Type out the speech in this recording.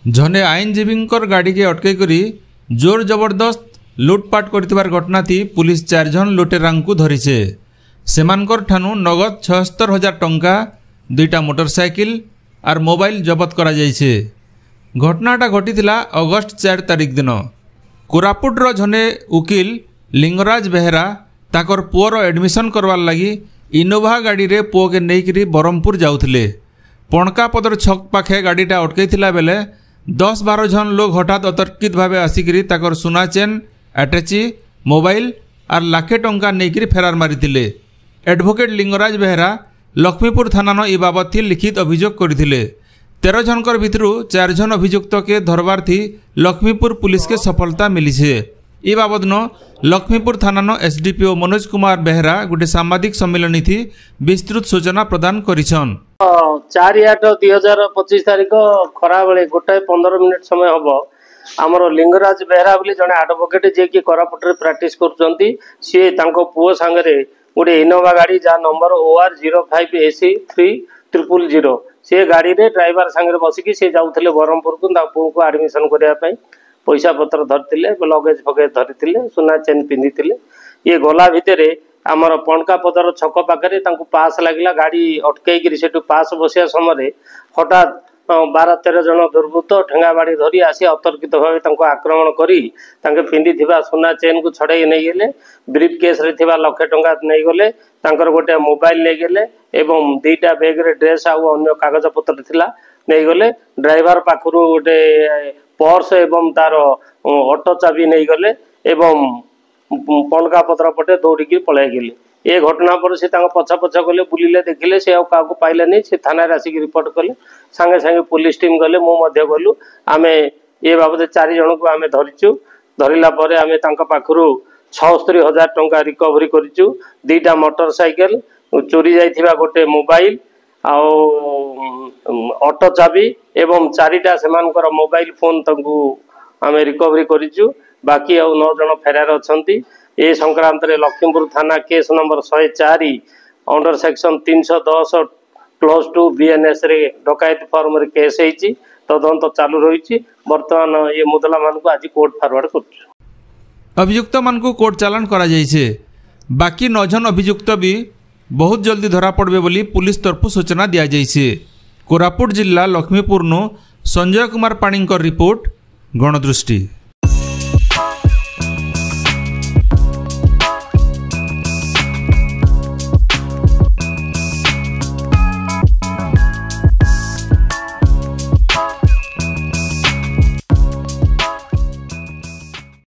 जने आईनजीवी गाड़ी के अटकई जोर जबरदस्त लुटपाट कर घटना थी पुलिस 4 जन लुटेरा धरीचे। सेमानकर ठानु नगद 76,000 टंका 2टा मोटरसाइकिल और मोबाइल जबत करा जाइछे। घटनाटा घटीथिला अगस्त 4 तारिख दिन। कोरापुटर जने उकिल लिंगराज बेहेरा ताकर पुअर एडमिशन करवार लगी इनोभा गाड़ी रे पुओ के नहींकरी बरहमपुर जाउथिले। पणकापदर छक पाखे गाड़ीटा अटकईथिला बेले 10-12 जन लोग हठात अतर्कित भावे आसिकी ताकर सुना चेन अटैची मोबाइल और लाखे टंका नहीं फेरार मारिथिले। एडवोकेट लिंगराज बेहेरा लक्ष्मीपुर थाना ए बाबद थी लिखित अभियोग करथिले। 13 जनकर भितरु 4 जन अभियुक्त के धरबार थी लक्ष्मीपुर पुलिस के सफलता मिली है। ए बाबद लक्ष्मीपुर थाना एसडीपीओ मनोज कुमार बेहेरा गोटे सांबादिक सम्मेलन थी विस्तृत सूचना प्रदान करिछन। 4/8/2025 तारिख खरा बेले 1:15 मिनिट समय हम आमर लिंगराज बेहेरा बोली जड़े आडभोकेट जे कि कोरापुट रे प्रैक्टिस करुचंती सी तांको पुओ सांगरे गोटे इनोवा गाड़ी जा नंबर OR 05AC 3000 से गाड़ी रे ड्राइवर सांगरे बसिकी से जाउथले बरहमपुर को पुओ को एडमिशन करिया पई पैसा पत्र धरतिले लगेज फगेज धरतिले सुना चेन पिंधितिले। ये गला भितरे आमर पणकापदर छक पाखे पास लगे गाड़ी अटकई से पास बसिया समय हठात 12-13 जन दुर्बृत्त ठेंगा बाड़ी धरी आसी अतर्कित भाव आक्रमण करी पिंधि सुना चेन को छड़े नहीं गले। ब्रीफ केस रे थिबा लाखे टंका नहीं गले। गोटे मोबाइल नहीं गले एवं 2टा बैग रे ड्रेस आउ अन्य कागज पत्र थिला नहीं गले। ड्राइवर पाखरु गोटे पर्स एवं तार ऑटो चाबी नहीं गले एवं पणकापत्र पटे दौड़ी पलाई गले। ये घटना पर से पछा पछा गले बुलिले देखिले से क्या पाइले नहीं से थाना आसिक रिपोर्ट कले सांगे सांगे पुलिस टीम गले मु गलु आमे ये बाबद 4 जन को आमे धरिचु। धरिला परे आमे तांका पाखरु 76,000 टंका रिकवरी करिचु। 2टा मोटरसाइकिल चोरी जाइथिबा गोटे मोबाइल ऑटो चाबी एवं 4टा सेमानकर मोबाइल फोन तंकु आमे रिकवरी करिचु। बाकी 9 जन फेरार अछंती। ए संक्रांत रे लक्ष्मीपुर थाना case number 104 under section 310+2 BNS रे डकायत फॉर्म रे केस हेची तदंत चालू रही। वर्तमान ये मुदला मान को आज कोर्ट फॉरवर्ड कर अभियुक्त मान को कोर्ट चालान करा जाइछे। बाकी 9 जन अभियुक्त भी बहुत जल्दी धरा पड़बे बोली पुलिस तरफ सूचना दिया जाइछे। कोरापुट जिला लक्ष्मीपुर नो संजय कुमार पाणीकर रिपोर्ट गणदृष्टि।